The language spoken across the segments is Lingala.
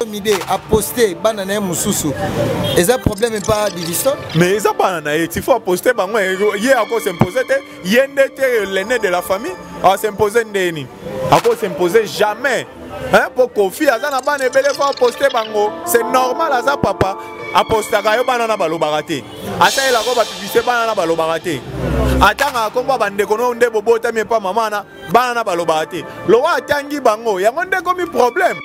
Mide a posté banana mususu. Et ça problème est pas Didiston. Mais ça banana, il faut poster bango. Il a encore s'imposer. Il y a l'aîné de la famille a s'imposer ndeni. A encore s'imposer jamais. Hein, pour Kofi, Azana ban et belé faut poster bango. C'est normal à ça papa. A poster kayo banana balo barate. Ata il a ko ba publicité banana balo barate. Atanga komba bande kono nde bobo ta me pa mama na banana balo barate. Lo wa tangi bango. Ya ngonde komi problème.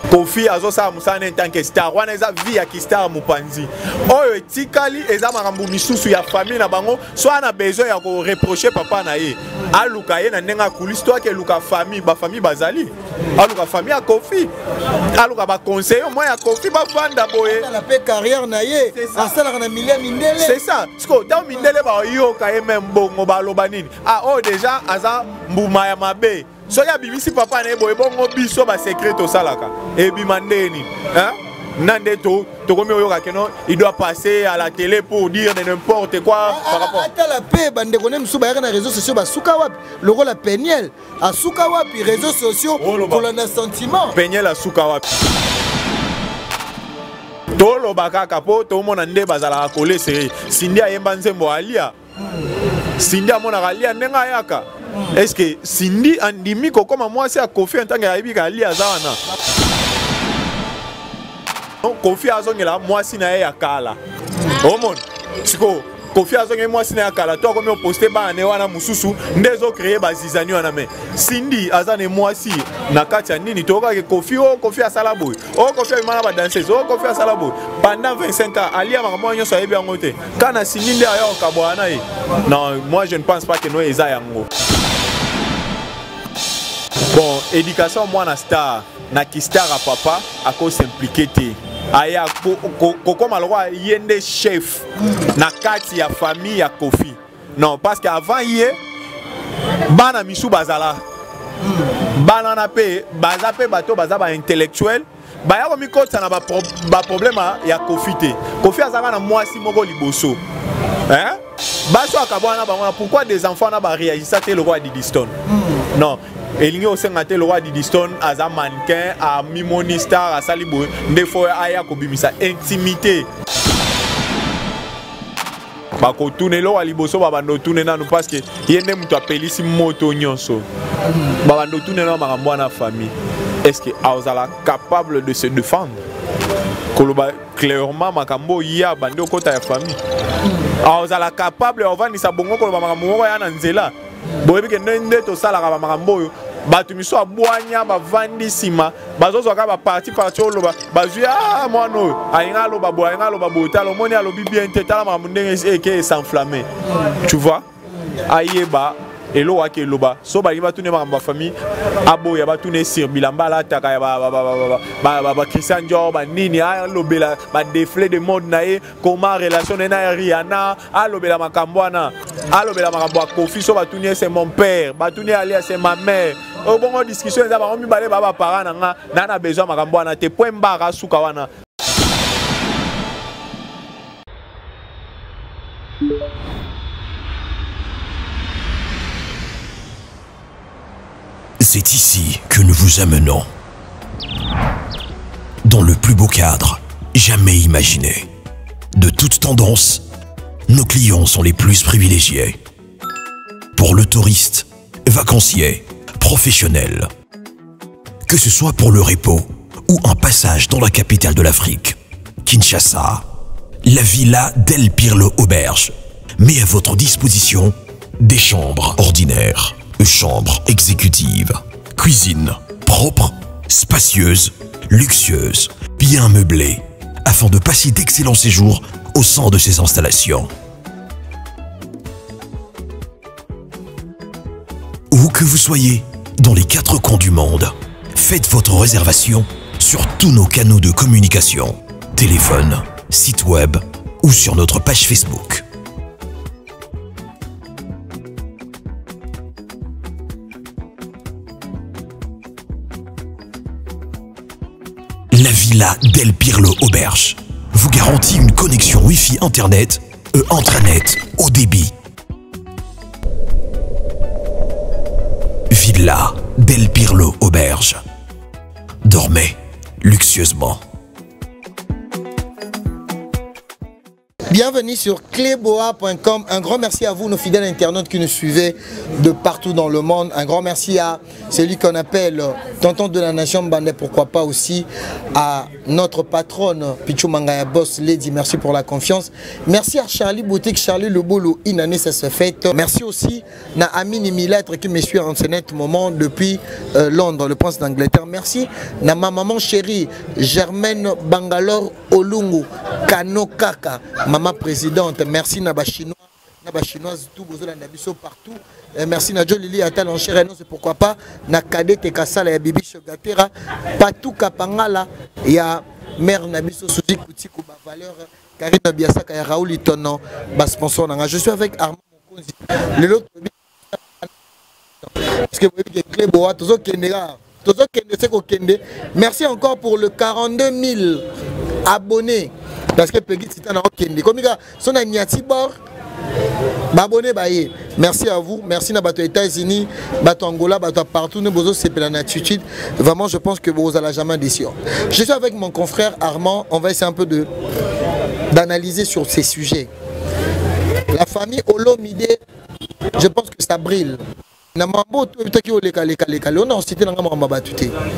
Kofi azo sa musane en tant que star wana eza vie ya ki star mupanzi oyo etikali eza makambo misusu ya famille na bango so ana besoin ya ko reprocher papa na ye aluka ye na ndenga kulisi to ke luka famille ba famille bazali aluka famille ya Kofi aluka ba conseiller moi ya Kofi ba vanda boye la pe carrière na ye asala na milia mindele c'est ça sko ta mindele ba yo ka ye même bongo ba loba nini ah oh déjà aza mbuma ya mabe so ya bibisi papa na ebo ebongo biso ba secret to salaka et bimandeni hein nande to komi oyoka keno il doit passer à la télé pour dire de n'importe quoi par rapport à la paix bande koné msuba ya na réseaux sociaux ba suka wapi loko la Peniel a suka wapi réseaux sociaux pour le sentiment Peniel a suka wapi tolo bakaka po to mona nde bazala coller c'est Sindia yemba nzembo alia Sindia mona alia ndenga yaka. Est-ce que Cindy andimi comme moi c'est à Kofi en tant que Ali Azana donc Kofi azongela moi si na ya kala au monde siko Kofi azongela moi si na ya kala toi comme poster ba ne wana mususu ndezo créer ba zizani wana mais Cindy azane moi si na katia nini to ka Kofi o Kofi asala boy o Kofi mana ba danseuse o Kofi asala boy pendant 25 ans Ali makambo nyo so yebi ngote kana Cindy nde ayo ka bwana e non moi je ne pense pas que no eza yango. Bon, éducation moi na star na ki star à papa à cause s'impliquer té aya koko malwa yende chef na kati ya famille ya Kofi non parce qu'avant yé bana misu bazala bana na pe bazape bato bazaba intellectuel ba ya komi kota na ba problème ya Kofi té Kofi azaka na mwasi moko liboso hein baso akabwana bango pourquoi des enfants na ba réagir té le roi Didiston non elingi osengate le roi Didiston aza mannequin a mimoni star a salibo ndefo aya kobimisa intimité bako tourner lo aliboso babando tourner nanu parce que yende muto apelisi moto nyonso babando tourner na makambo na famille est-ce que azala capable de se défendre koloba clairement makambo ya bando kota ya famille azala capable ovandisa bongo koloba makambo moko ya na nzela boyebi ke nde to sala ka makambo yo batu miso abwanya bavandi sima bazozo ka ba parti oloba bazwi ah mwana ayinga loba bo ayinga loba botalo moni alobi bien tetala makambo ndenge eke s'enflammer tu vois ayeba elo wa ke loba so ba liba tune makambo famille aboya ba tune sir bilamba la taka ya ba Christian Dior ba nini a lobela ba défilé de mode na e comment relation na Rihanna a lobela makambo na a lobela makambo a Kofi so ba tune c'est mon père ba tune ali c'est ma mère o bongo discussion za ba omi bale ba parents na nga na besoin makambo na te point mbara suka wana. C'est ici que nous vous amenons. Dans le plus beau cadre jamais imaginé. De toute tendance, nos clients sont les plus privilégiés. Pour le touriste, vacancier, professionnel. Que ce soit pour le repos ou un passage dans la capitale de l'Afrique, Kinshasa, la Villa del Pirlo Auberge met à votre disposition des chambres ordinaires, chambres exécutives, cuisine propre, spacieuse, luxueuse, bien meublée, afin de passer d'excellents séjours au sein de ces installations. Où que vous soyez, dans les 4 coins du monde, faites votre réservation sur tous nos canaux de communication, téléphone, site web ou sur notre page Facebook. La Villa del Pirlo Auberge vous garantit une connexion Wi-Fi Internet et intranet haut débit. Villa del Pirlo Auberge. dormez luxueusement. Bienvenue sur cléboa.com. Un grand merci à vous, nos fidèles internautes qui nous suivez de partout dans le monde. Un grand merci à celui qu'on appelle Tonton de la Nation Bandé, pourquoi pas aussi à notre patronne Pichou Mangaya Boss Lady. Merci pour la confiance. Merci à Charlie Boutique, Charlie Le Boulot. Une année, ça se fait. Merci aussi à Amine Milêtre qui me suit en ce net moment depuis Londres, le prince d'Angleterre. Merci à ma maman chérie Germaine Bangalore Olungu Kano Kaka. Maman présidente, merci Naba Chinois, Naba Chinoise, tout besoin d'habiter partout. Merci Nadjo Lili Atal en chair, non c'est pourquoi pas. Nakade Tekasala ya Bibi Shogatera, Patou Kapangala, il y a mère Nabiso Suzy Koutikou, valeur Karina Biasaka et Raoul Itono, bas sponsor. Je suis avec Armand Mokonzi. Le lot parce que vous voyez que Clé Boa, Tozo Kendera, Tozo Kende Seko Kende. Merci encore pour le 42 000 abonnés. Parce que Peggy Titan a Kende. Comme il y a son Agnati Bor, abonné baye. Merci à vous, merci à les États-Unis, Angola, partout, nous besoin c'est la attitude. Vraiment, je pense que vous allez jamais déçu. Je suis avec mon confrère Armand, on va essayer un peu d'analyser sur ces sujets. La famille Olomide, je pense que ça brille. On a cité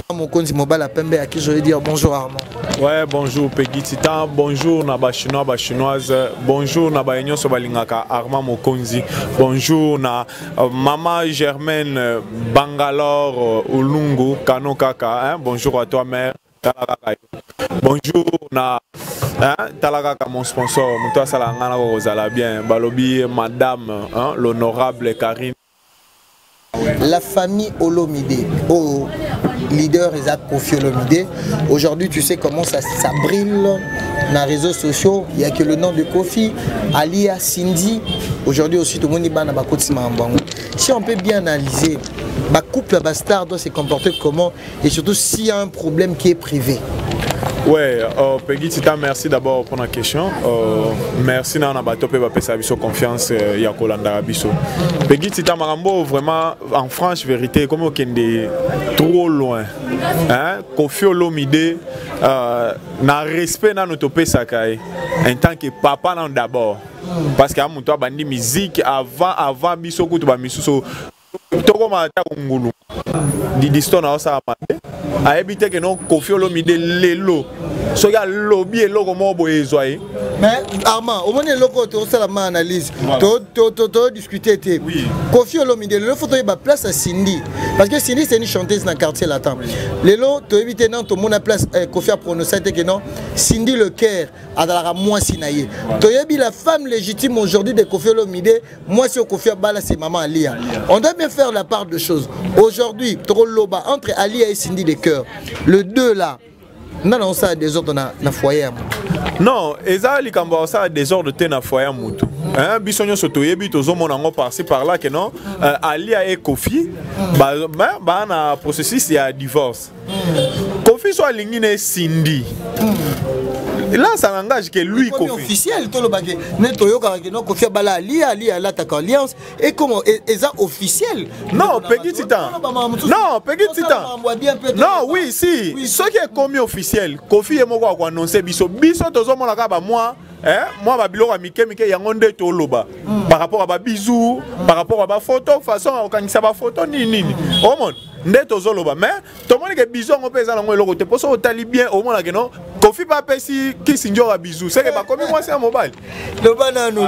mon konzi mobile à Pembe à qui je vais dire bonjour Armand. Ouais, bonjour Peggy Titan, bonjour Naba Chinois, Chinoise, bonjour Naba Enyo Sobalingaka Armand Mokonzi, bonjour na Maman Germaine Bangalore Olungu Kano Kaka, hein? Bonjour à toi mère. Bonjour na Talakaka mon sponsor, Moutoua Salangana Rosala bien, Balobi madame hein? L'honorable Karine. La famille Olomide, au leader Isaac Kofi Olomide. Aujourd'hui, tu sais comment ça brille dans les réseaux sociaux. Il n'y a que le nom de Kofi, Alia, Cindy. Aujourd'hui aussi, tout le monde est dans le. Si on peut bien analyser, le couple bastard doit se comporter comment et surtout s'il y a un problème qui est privé. Ouais, Peggy Tita, merci d'abord pour la question. Merci na bato pe ba pesa biso confiance ya kolanda biso. Peggy Tita Marambo vraiment en franche vérité comme okende trop loin. Hein, Kofi Olomide na respect na notre pesa kai en tant que papa non d'abord. Parce que amuto bandi musique avant biso kutu ba misuso toko mata ngulu. Di distona osa amade. A éviter que non Kofi Olomide lelo so ya lobby et logo mobo ezoye. Mais Armand, au moins logo to ça la analyse. To discuter té. Kofi Olomide le photo ba place à Cindy parce que Cindy c'est une chanteuse dans quartier latin. Lelo to éviter non to mona place Kofi a prononcé que non Cindy le cœur a dans la moi sinaye. To yebi la femme légitime aujourd'hui de Kofi Olomide, moi c'est Kofi Bala c'est maman Alia. On doit bien faire la part de choses. Aujourd'hui, trop loba entre Alia et Cindy le cœur. Le deux là. Non, ça a des ordres dans le foyer. Non, ça a des ordres dans le foyer. Hein, bisogno soto yebi tozo monango par-ci par-là que non Alia et Kofi na processus il y a divorce. Kofi soit lingine Cindy. Là ça n'engage que lui Kofi. Officiel tout le baguette. Netoyo non Kofi bala Alia la ta alliance et comment est ça officiel? Non, Peggy Titan. Non, Peggy Titan. Non, oui, si. Ce qui est commis officiel, Kofi et moi quoi annoncer biso tozo monaka ba moi moi ba biloko mike yangonde to loba par rapport à ba bisous, par rapport à ba photo façon okanisa ba photo nini. Au monde ndeto zoloba mais tout le monde que bisous on peut ça ngo eloko te poso otali bien au monde que non Kofi pas pesi qui sinjo ba bisous c'est que ba comme moi c'est un mobile le banano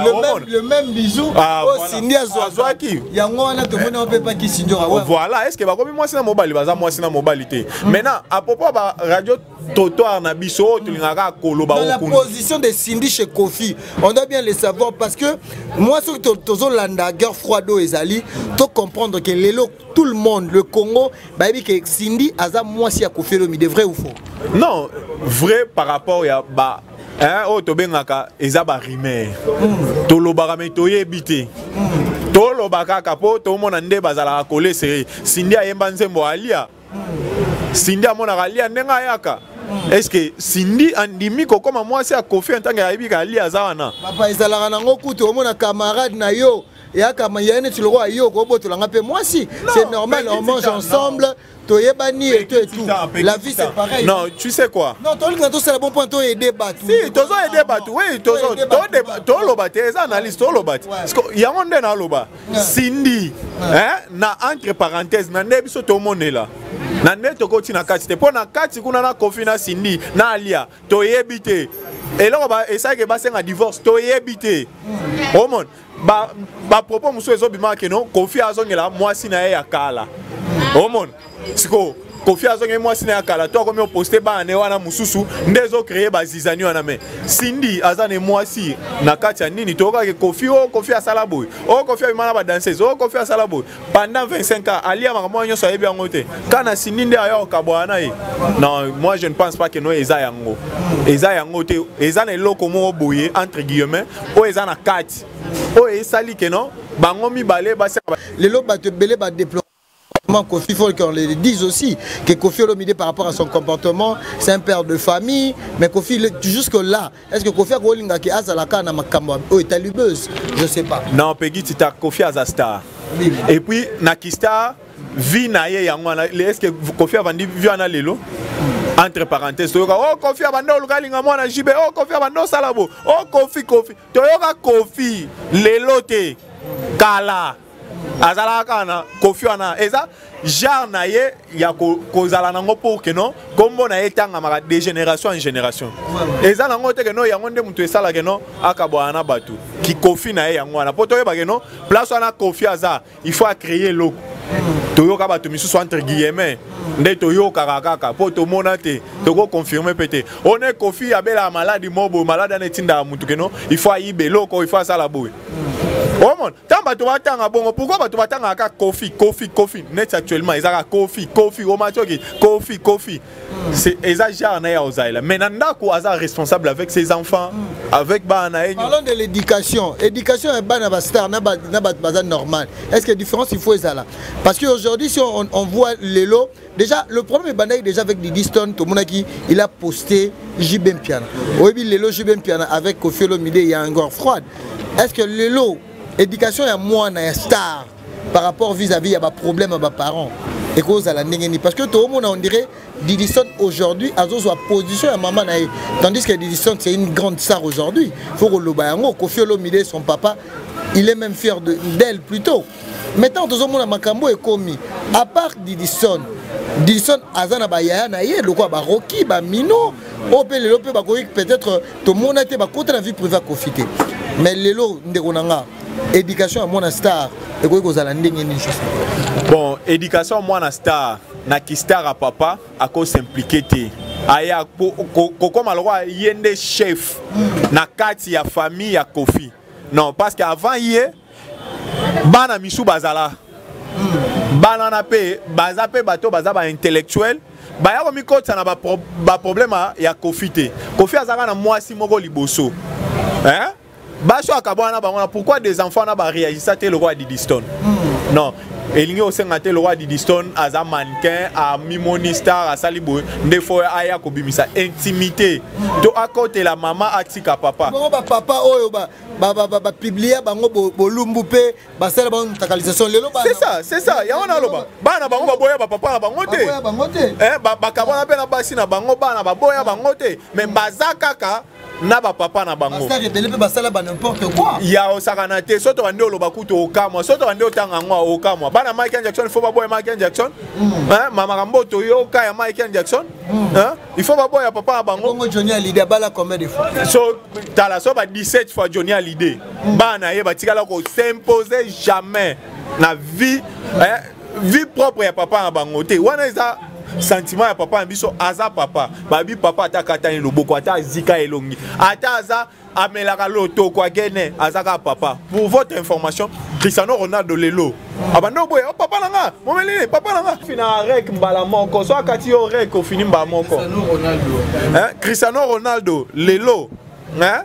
le même bisou au Cindy azwaki yango wana to mona on peut pas qui sinjo voilà est-ce que ba comme moi c'est un mobile baza moi c'est un mobilité maintenant à propos ba radio Totoir na biso tulingaka koloba dans la position de Cindy chez Kofi on doit bien le savoir parce que moi ce que tozo landa guerre froido ezali to comprendre que lelo tout le monde le Congo bah que Cindy aza moi si a Kofi Olomide vrai ou faux? Non, vrai par rapport à ba hein o to bengaka eza ba rimer to lobaka me to yebite to lobaka kapo to mona nde bazala coller c'est Cindy ayemba nzembo Alia Cindy amona Alia ndenga yaka. Est-ce que Cindy andimi comme moi c'est à Kofi en tant que Alia Zawana? Papa ezalaka nango kutu omona camarade na yo et à Kamayane, tu le vois, moi si. C'est normal, on mange ensemble. Toyebani et tout et tout. La vie c'est pareil. Non, tu sais quoi? Non, c'est le bon point, toi aider Batou. Si, toi aider Batou. Oui, toi loba, tes analystes, toi loba. Parce qu'il y a un monde dans loba. Cindy, na entre parenthèses, na nebiso to monde là. Na neto koti na kati. Pour na kati kuna na Kofi na Cindy, na Alia, toyebite. Et là, ça que c'est un divorce, toyebite. Au monde, ba propos muso ezobima ke non, Kofi azongela moi si na ya kala. Au monde. Siko Kofi azonge moi sina kala to comme poster ba ne wana mususu ndezo créer ba zizani wana me Cindy azane moi si na kati ya nini to ka Kofi asala boy Kofi amana ba danseuse Kofi asala boy pendant 25 ans alia makambo nyonso ayebi yango te kana Cindy nde ayo kabwana ye. Non, moi je ne pense pas que no eza yango te eza na eloko mo boye entre guillemets o eza na kati o esali ke non bango mibale ba les lots te belé ba déplorer. Kofi, il faut qu'on le dise aussi que Kofi Olomide par rapport à son comportement, c'est un père de famille, mais Kofi jusque là, est-ce que Kofi Agolinga qui a Zalaka na makambo ou est talubeuse? Je sais pas. Non, Peggy tu as Kofi Azastar. Et puis Nakista vie naie yangwana, est-ce que Kofi a vendu vu en lelo? Entre parenthèses, Kofi a vendu Lugalinga mwana jibe, Kofi a vendu salabo, Kofi, Toyoka Kofi, lelote, kala. Azalaka na Kofi wana eza genre na ye ya kozala nango pour que non kombo na etanga maka de génération en génération eza nango te que non yango nde mutu esala que non akabwana na batu ki Kofi na ye yango wana poto yeba que non place wana Kofi aza il faut créer loko toyoka batu misusu entre guillemets nde toyoka kaka poto mona te toko confirmer pété on est Kofi abela malade mobo malade anetinda mutu que non il faut yibe loko il faut sala boy. Oh mon, tant que tu vas t'en bon, pourquoi tu vas t'en à Kofi, net actuellement, ils ont Kofi, au match Kofi. C'est exagéré na yaozaila. Mais nanda ko aza responsable avec ses enfants, avec Banae. Parlons de l'éducation. Éducation est ban na star na bazar normal. Est-ce qu'il y a différence il faut ça là? Parce qu'aujourd'hui si on voit les lots, déjà le problème est Banae déjà avec Didi Stone, tout le monde qui il a posté JB Mpiana. Oui, les lots JB Mpiana avec Kofi Olomide, il y a encore froide. Est-ce que les lots éducation est moins un star par rapport vis-à-vis à problème à mes parents et cause à la négative parce que tout le monde on dirait Didi Stone aujourd'hui a sa position à maman tandis que Didi Stone c'est une grande star aujourd'hui. Faut que le bayango Kofi Olomide son papa il est même fier d'elle plutôt. Maintenant tout le monde a makambo est commis à part Didi Stone azana ba yaya na ye lokwa ba Rocky ba Mino opé le lopé ba peut-être tout le monde a été ba contre la vie privée à profiter mais lelo ndekonanga éducation à mon star et quoi que bon éducation à mon star na ki star à papa à cause s'impliquer te aya comme malwa yende chef na kati ya famille ya Kofi non parce qu'avant hier bana misu bazala bana na pe bazape bato bazaba intellectuel baya ko mikota na ba problème ya Kofi te Kofi azaka na mwasi moko liboso hein. Pourquoi des enfants n'ont pas réagi à le roi Didi Stone? Non. Il y a aussi le roi Didi Stone à un mannequin, à Mimoni Star, à Salibou, des fois à Yakobimisa. Intimité. De à côté la maman à Tika papa. Papa, publié, c'est ça. Il y a un aloba. Bana bango baboya papa bangote. Bakabana pena basina bango bana baboya bangote. Mais bazakaka. Na ba papa na bango. N'importe quoi. Il y a Osakanate, soto ande olobakuto okama, soto ande otanga ngwa okama. Bana Michael Jackson, il faut pas boire Michael Jackson. Hein, mama rambo toyo ka Michael Jackson. Hein, il faut pas boire papa na bango. Johnny Hallyday bala combien de fois? So tala so ba 17 fois Johnny Hallyday. Bana ye batikala ko s'imposer jamais na vie vie propre ya papa na bango te. Wana eza sentiment ya papa biso aza papa babi papa atakata ni loboko ata zika elongi ata aza amelaka loto kwa gene azaka papa. Pour votre information Cristiano Ronaldo lelo abando boy papa nanga momelele papa nanga fina rek mbala moko so akati yo rek o fini mbala moko Cristiano Ronaldo lelo hein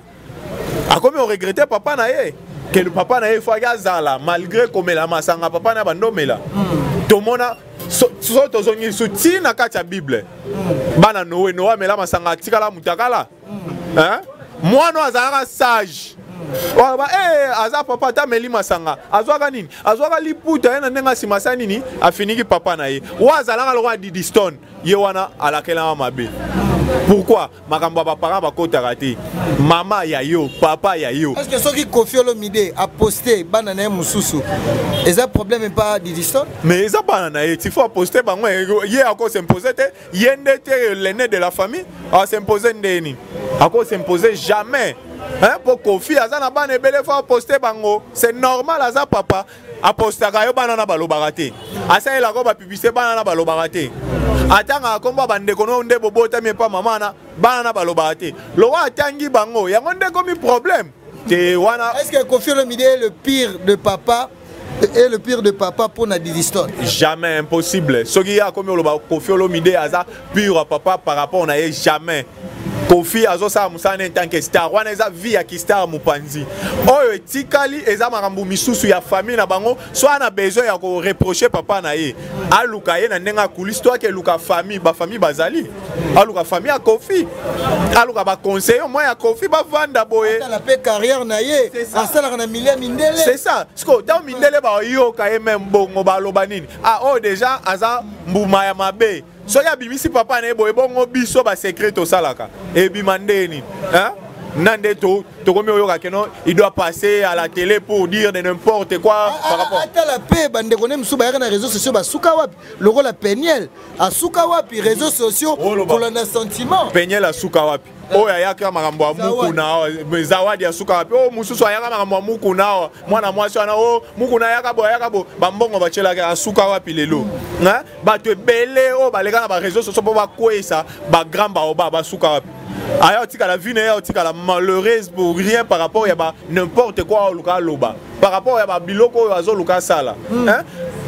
akomi on regretter papa na ye que le papa na ye faut gazala malgré comme la masanga papa na bando mela to mona so tozongi suti na kati ya Bible bana Noé mela masanga tikala mutakala hein moi no azalaka sage aza papa ta meli masanga azwaka nini azwaka liputa yana ndenga simasa nini afiniki papa na ye wazalaka lokwa Didi Stone ye wana alakela mabe. Pourquoi makambo ba parents bakotaka te mama ya yo papa ya yo. Est-ce que ceux qui Koffi Olomide a posté banana mususu est un problème pas Didi Stone? Mais ça banana il faut poster bango ye encore s'imposer te yende te l'aîné de la famille a s'imposer ndeni encore s'imposer jamais. Hein, pour Koffi azana bana ebele faut poster bango c'est normal aza papa a poster ka yo banana balobaka te asa ela ko ba publicité banana balobaka te atanga komba bande kono nde bobota mais pas maman na banana balobaka te lo wa tangi bango yango nde komi problème te wana. Est-ce que Koffi Olomide est le pire de papa et le pire de papa pour na Didi Stone? Jamais, impossible. Ce qui a comme Koffi Olomide aza pur papa par rapport na jamais. Koffi azo sa musane en tant que star wana eza vie ya ki star mupanzi oyo etikali eza makambo misusu ya famille na bango soit na besoin ya ko reprocher papa na ye aluka ye na ndenga kulisi to ke luka famille ba famille bazali aluka famille ya Koffi aluka ba conseiller moi ya Koffi ba vanda boye la pe carrière na ye asala na milia mindele. C'est ça sko ta mindele ba yo ka ye même bongo ba loba nini oh déjà aza mbuma ya mabe. So ya bimisi papa na ebo ebongo biso ba secret to salaka e bimandeni hein nande to komi oyoka keno il doit passer à la télé pour dire de n'importe quoi par rapport à la paix bande konem musuba ya na réseaux sociaux ba suka wapi loko la Peniel a suka wapi réseaux sociaux pour le sentiment Peniel a suka wapi oya yaka makambo ya muku na zawadi ya suka wapi mususu yaka makambo ya muku na mwana mwasi wana muku na yaka bo bambongo bachela ka suka wapi lelo hein bato ebele baleka na ba réseaux sociaux pour ba kwesa ba grand ba suka wapi aya tika la vie na tika la malheureuse pour rien par rapport ya ba n'importe quoi luka loba par rapport ya ba biloko azo luka sala hein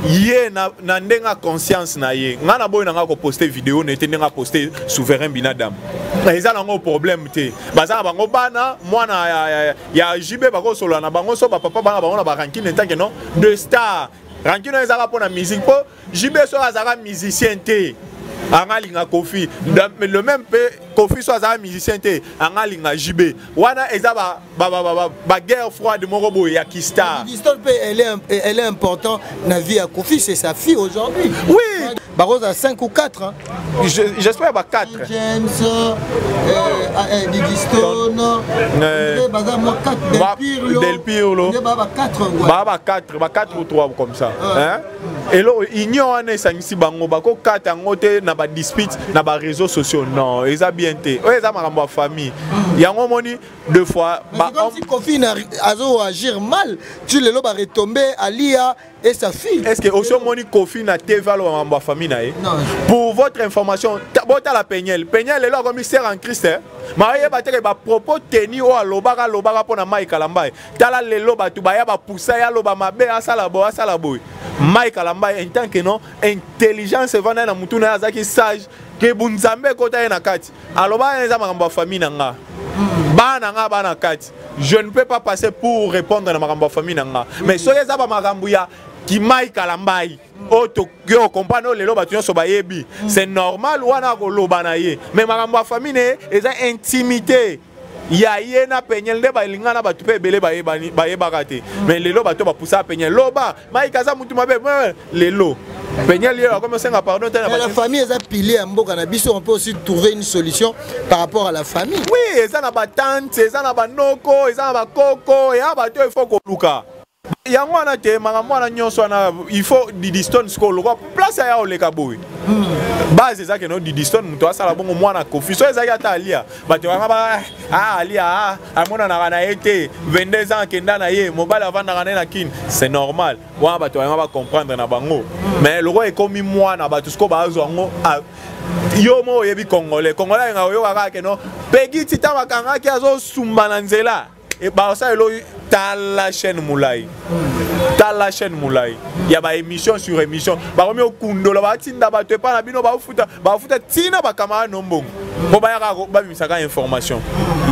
ye na ndenga conscience na ye ngana boy nanga ko poster vidéo nete ndenga poster souverain binadam eza nango problème te baza bango bana mwana ya JB bako solo na bango so ba papa bana bango na ba ranking ntanke non de star ranking eza ka pona musique po JB so azaka musicien te angalinga Koffi le même peu Koffi soit un musicien te angalinga JB wana eza ba guerre froide moko boy ya ki star. Didi Stone elle est important na vie à Koffi, c'est sa fille aujourd'hui. Oui Barose à 5 ou 4 hein. J'espère ba 4 James Didi Stone baza moi 4 Del Pirlo ba 4 ba 4 ou 3 comme ça hein et là union ane sangisi bango bako 4 ngote na ba dispute na ba réseaux sociaux non eza bien te eza makambo ya famille yango moni deux fois ba si Koffi azo agir mal tu le ba retomber Alia et sa fille. Est-ce que aussi moni Koffi na TV alo makambo ya famille na ye? Pour votre information bota la Peniel est là commissaire en Christ marié bateke ba propos teni o alobaka pona Mike Kalambai tala lelo batu ba ya ba poussa ya loba mabe asala boy Mike Kalambai en tant que non intelligence vana na mutuna azaki sage ke bunzambe kota ye na kati aloba eza makambo ya famille na nga bana kati je ne peux pas passer pour répondre na makambo ya famille na nga mais so eza ba makambo ya qui Mike Kalambai auto yo comprendre lelo batu nyonso bayebi c'est normal wana ko loba na ye mais makambo ya famille eza intimité ya ye na Peniel nde balinga na batu pe belé bayebaka te mais lelo batu ba poussa Peniel loba Mike aza mutu mabe lelo Peniel yo comme ça pardon la famille est pilier à mboka na biso on peut aussi trouver une solution par rapport à la famille. Oui eza na ba tante eza na ba noko eza na ba koko ya batu il faut ko luka yango wana te makambo wana nyonso wana il faut Didi Stone sko lokwa place ya oleka boy base eza ke no Didi Stone muto asala bongo mwana Koffi so eza ya ta Alia bato wanga ba Alia amona na kana ete 22 ans kenda na ye mobile avanda kana na kin c'est normal wa bato wanga ba comprendre na bango mais loko ekomi mwana bato sko bazo ngo yo mo yebi congolais nga yo kaka ke no pegi tita makanga ki azo sumba na nzela et bah ça la chaîne Moulay il y a ba émission sur émission ba remis au kundo la ba tinda ba te pas na bino ba futa tina ba kamara nombong bo ba yaka ba misaka information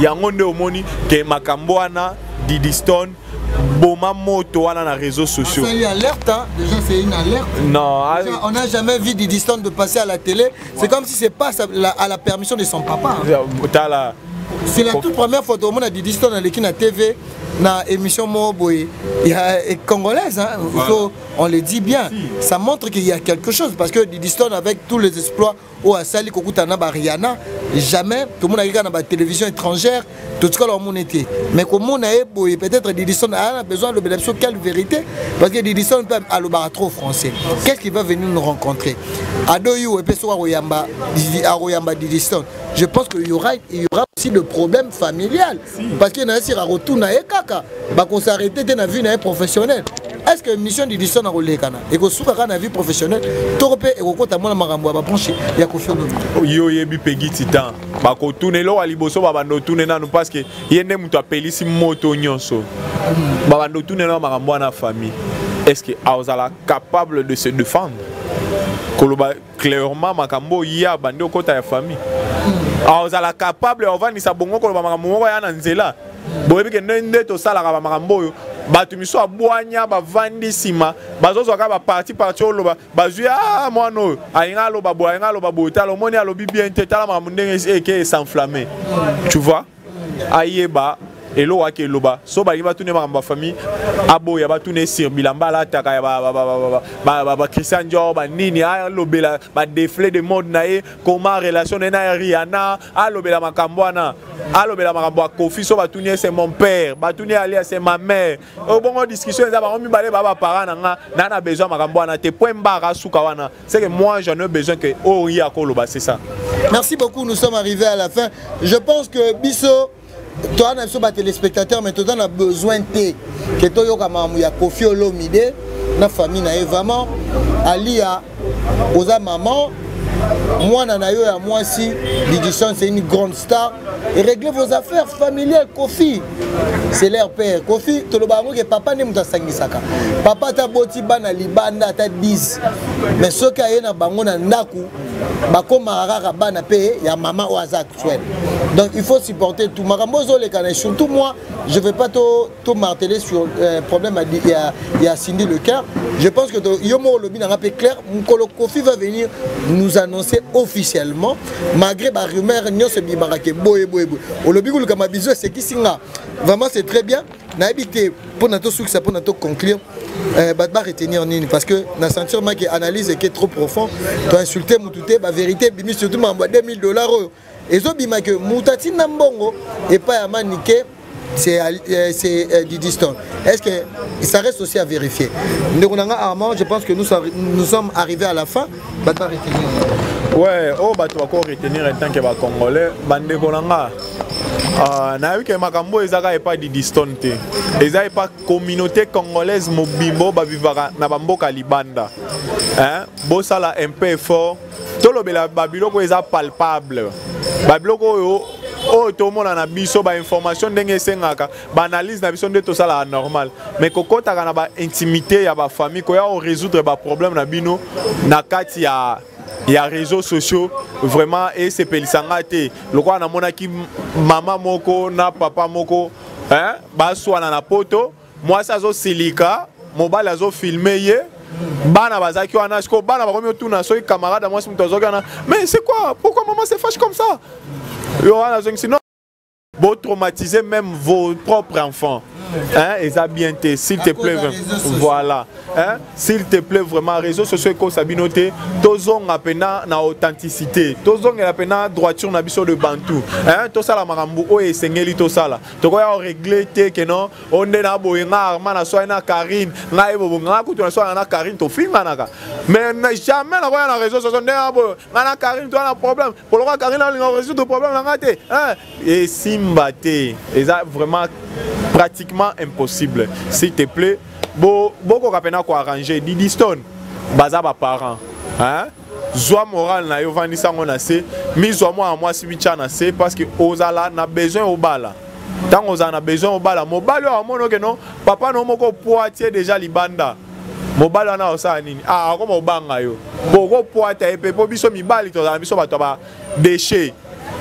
ya ngonde omoni ke makambo wana Didi Stone boma moto wana na réseaux sociaux. C'est une alerte hein? Déjà c'est une alerte. Non, déjà, on n'a jamais vu Didi Stone de passer à la télé, c'est comme si c'est pas à la permission de son papa. Hein. Hein? C'est la toute première photo où on a Didi Stone à l'équipe TV na émission Moboy, il y a congolaise, hein, on le dit bien. Ça montre qu'il y a quelque chose parce que Diddy Stone avec tous les exploits au Asali Kokutana Bariana, jamais tout le monde a regardé dans la télévision étrangère, tout ce qu'on a été. Mais comme on a peut-être Diddy Stone a besoin de bénéficier quelle vérité parce que Diddy Stone peut aller trop français. Qu'est-ce qui va venir nous rencontrer? Adoyou et Pessoa Royamba Diddy Stone. Je pense qu'il y aura aussi le problème familial parce qu'il y a un retour na ekaka, bah qu'on s'arrête dans la vie professionnelle. Est-ce que mission Diddy Stone a roulé kana et que sous la vie professionnelle, torpe et au côté moi marambo va brancher il y a confiance. Yo yebi pegi titan, bah qu'on tourne là à liboso bah bando tourne na nous parce que il y a des mutu appelé si moto nyonso, bah bando tourne là marambo na famille. Est-ce que Aozala capable de se défendre? Koloba clairement makambo ya bando côté ya famille. Aozala capable on va ni sa bongo koloba makambo ya na nzela. Boyebi ke nende to sala ka makambo yo. Batu miso abwanya bavandi sima bazozo ka ba parti oloba bazui moi no ainga loba bo ainga loba bo talo moni alobi bien te tala makambo ndenge eke s'enflammer. Tu vois? Ayeba elo wa ke loba so ba liba tune makambo famille abo ya batune sir bilamba la taka ya ba Christian Dior ba nini a lobela ba défilé de mode na e comment relation na Rihanna a lobela makambo na a lobela makambo Kofi so batune c'est mon père batune ali c'est ma mère au bon discussion za ba mi balé ba parents na besoin makambo na te point mbara suka wana c'est que moi j'en ai besoin que ori akoloba c'est ça. Merci beaucoup, nous sommes arrivés à la fin. Je pense que Bisso toi, on a téléspectateurs, mais toi, on a besoin de que toi, il y a Kofi Olomide, la famille, vraiment, Alia, aux maman, moi, moi si, Diddy Stone, c'est une grande star. Et réglez vos affaires familiales, Kofi. C'est leur père. Kofi, tu le baron que papa n'est pas sangisaka. Papa ta boti bana libanda ta 10. Mais ce qui est na bango na naku, bako marara bana paye, ya maman au hasard actuel. Donc il faut supporter tout. Maramozo les canets, surtout moi, je ne vais pas tout marteler sur le problème il y a Cindy Le Coeur. Je pense que Yomo Lobi n'a pas clair. Mkolo Kofi va venir nous annoncer officiellement, malgré la rumeur, nous sommes bibarake boy. Au lobby comme bisou c'est qui singa. Vraiment c'est très bien. Na habité pour notre succès pour notre conclure. Batba retenir nini parce que na sentir moi que analyse qui est trop profond. Tu as insulté Moutouté, la vérité bimi surtout m'envoie $2000. Et zo bima que Moutati Nambongo et pas à maniquer. C'est Diddy Stone. Est-ce que ça reste aussi à vérifier? Armand, je pense que nous sommes arrivés à la fin. Batba retenir. Ouais, oh bah tu vas encore retenir en tant que Congolais, bande Kolanga. Na eu que makambo ezaka pas Diddy Stone te. Ezaka pas communauté congolaise mobimbo ba vivara na bamboka libanda. Hein? Bo sala un peu fort. Tolobela babiloko eza palpable. Babiloko yo oh tout le monde a biso ba information ndenge sengaka ba analyse na biso nde to sala normal mais kokota kana ba intimité ya ba famille ko ya résoudre ba problème na bino na kati ya réseaux sociaux vraiment et c'est pelisanga te lokwa na mona ki maman moko na papa moko hein ba swana na poto moi ça zo silika mobile azo filmer ye bana bazaki wana sko bana bakomi tuna so camarade moi simtozokana mais c'est quoi pourquoi maman se fâche comme ça yo wana sinon vous traumatisez même vos propres enfants. Hein, et ça bien été, s'il te plaît, voilà. Hein, s'il te plaît vraiment, réseaux sociaux comme Sabinoté, tozong apena na authenticité, tozong apena droiture na biso de Bantou. Hein, to sala marambu o esengeli to sala. To ko ya régler te que non, on est na boyenga arma na so na Karine, na ebo nga ku to na so na Karine to filma naka. Mais jamais na na réseaux sociaux na bo na Karine to na problème. Pour le Karine na résoudre problème na ngate. Hein, et simbate, et ça vraiment pratiquement impossible. S'il te plaît, beaucoup kapena ko arranger Diddy Stone baza ba parents hein zoa moral na yo vandi sango na se mi zoa moi si bicha na se parce que ozala na besoin au bala tant ozala na besoin au bala mobali wa mono que non papa no moko poitier déjà libanda mobali na osa nini ah ko mobanga yo boko poata epe po biso mibali to za biso bato ba déchet.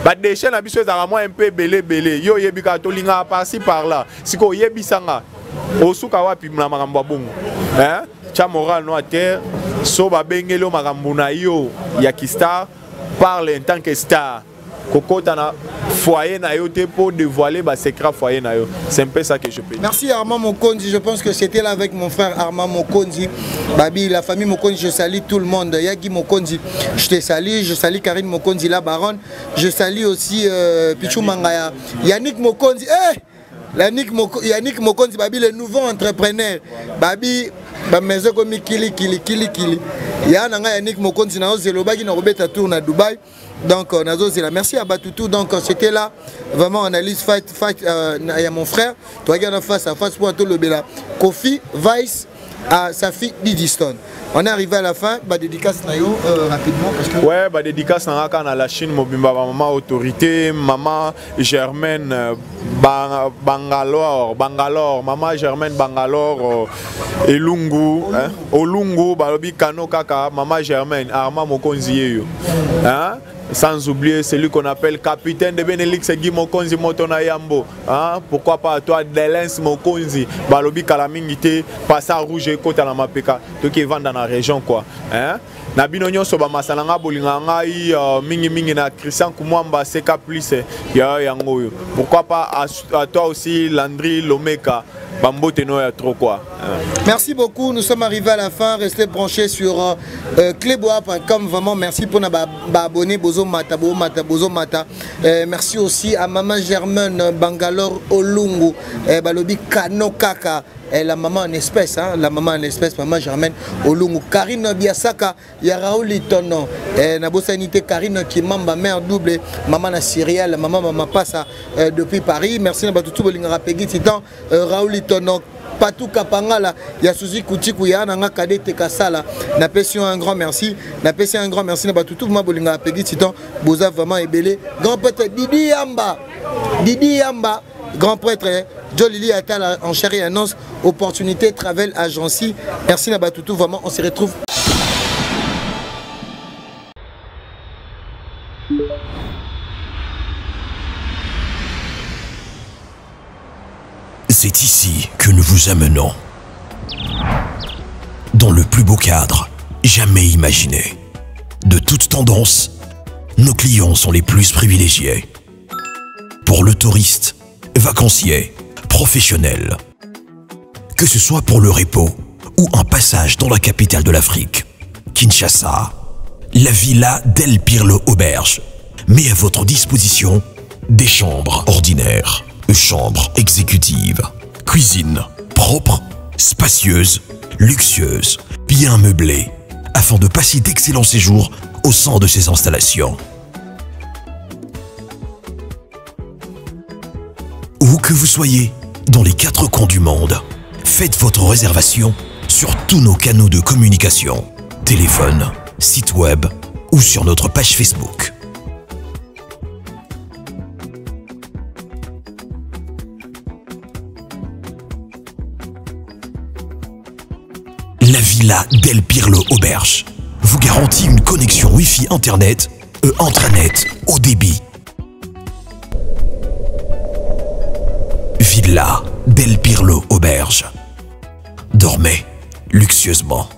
Ba déchet na biso ezaka moi un peu belé yo yebika to linga par-ci par-là siko yebisanga osuka wapi na makambo bongo hein cha moral no à terre so ba bengelo makambo na yo ya ki star parle en tant que star kokota na foyer na yo te pour dévoiler ba secret foyer na yo. C'est un peu ça que je peux dire. Merci Armand Mokonzi, je pense que c'était là avec mon frère Armand Mokonzi. Babi, la famille Mokonzi, je salue tout le monde. Yagi Mokonzi, je te salue, je salue Karine Mokonzi, la baronne. Je salue aussi Pichou Mangaya. Yannick Mokonzi, Yannick Mokonzi, Babi, le nouveau entrepreneur. Babi, maison comme Kili. Yannick Mokonzi, Zelobagi, Robeta tourne à Dubaï. Donc, merci à Batoutou. Donc, c'était là, vraiment, analyse fight. Il y a mon frère, tu regardes face à face pour tout le Bela. Kofi, Vice, à sa fille Didiston. On est arrivé à la fin, dédicace Nayo rapidement parce que... Ouais, dédicace à la Chine, Mobimba, maman autorité, maman Germaine Bangalore, maman Germaine Bangalore, Elungu, Olungu, Balobi Kano Kaka, maman Germaine, Armand Mokonzi, hein? Sans oublier celui qu'on appelle capitaine de Benelux, Guy Mokonzi Motona Yambo. Hein? Pourquoi pas toi, Delens Mokonzi, Balobi Kalamingite, Passant Rouge et Kota la Mapeka, tout qui vend dans la région quoi. Hein? Nabino Nyoso Masalanga Bolinganga, Mingi na Christian Koumwamba, Seka Plus, Yango. Pourquoi pas à toi aussi, Landry Lomeka. Trop quoi. Merci beaucoup, nous sommes arrivés à la fin, restez branchés sur cléboa.com, vraiment merci pour nous abonner, Bozo Mata. Merci aussi à Maman Germaine Bangalore Olungu, Balobi Kano Kaka. La maman en espèce, hein? La maman en espèce, maman Germaine Olungu, Karine Biasaka, Yaraouli Tono, Nabo Sanité, Karine qui est mamba mère double, maman na Cyrielle, maman passe depuis Paris. Merci à tout le monde, Titan, Raouli Tono. Patou Kapangala, Yasuzi Koutikou, Yana Kadete Kasala, n'apprécions un grand merci, n'apprécions un grand merci, tout le monde, Peggy Titan, Boza vraiment ébélé, grand prêtre Didi Yamba, grand prêtre Jolili Atal en chérie annonce opportunité Travel Agency. Merci Nabatoutou, vraiment on se retrouve. C'est ici que nous vous amenons. Dans le plus beau cadre jamais imaginé. De toute tendance, nos clients sont les plus privilégiés. Pour le touriste, vacancier, professionnel. Que ce soit pour le repos ou un passage dans la capitale de l'Afrique, Kinshasa, la Villa Del Pirlo Auberge met à votre disposition des chambres ordinaires, chambres exécutives, cuisine propre, spacieuse, luxueuse, bien meublée, afin de passer d'excellents séjours au sein de ces installations. Où que vous soyez, dans les 4 coins du monde, faites votre réservation sur tous nos canaux de communication, téléphone, site web ou sur notre page Facebook. La Villa Del Pirlo Auberge vous garantit une connexion Wi-Fi Internet et intranet haut débit. Villa Del Pirlo Auberge. Dormez luxueusement.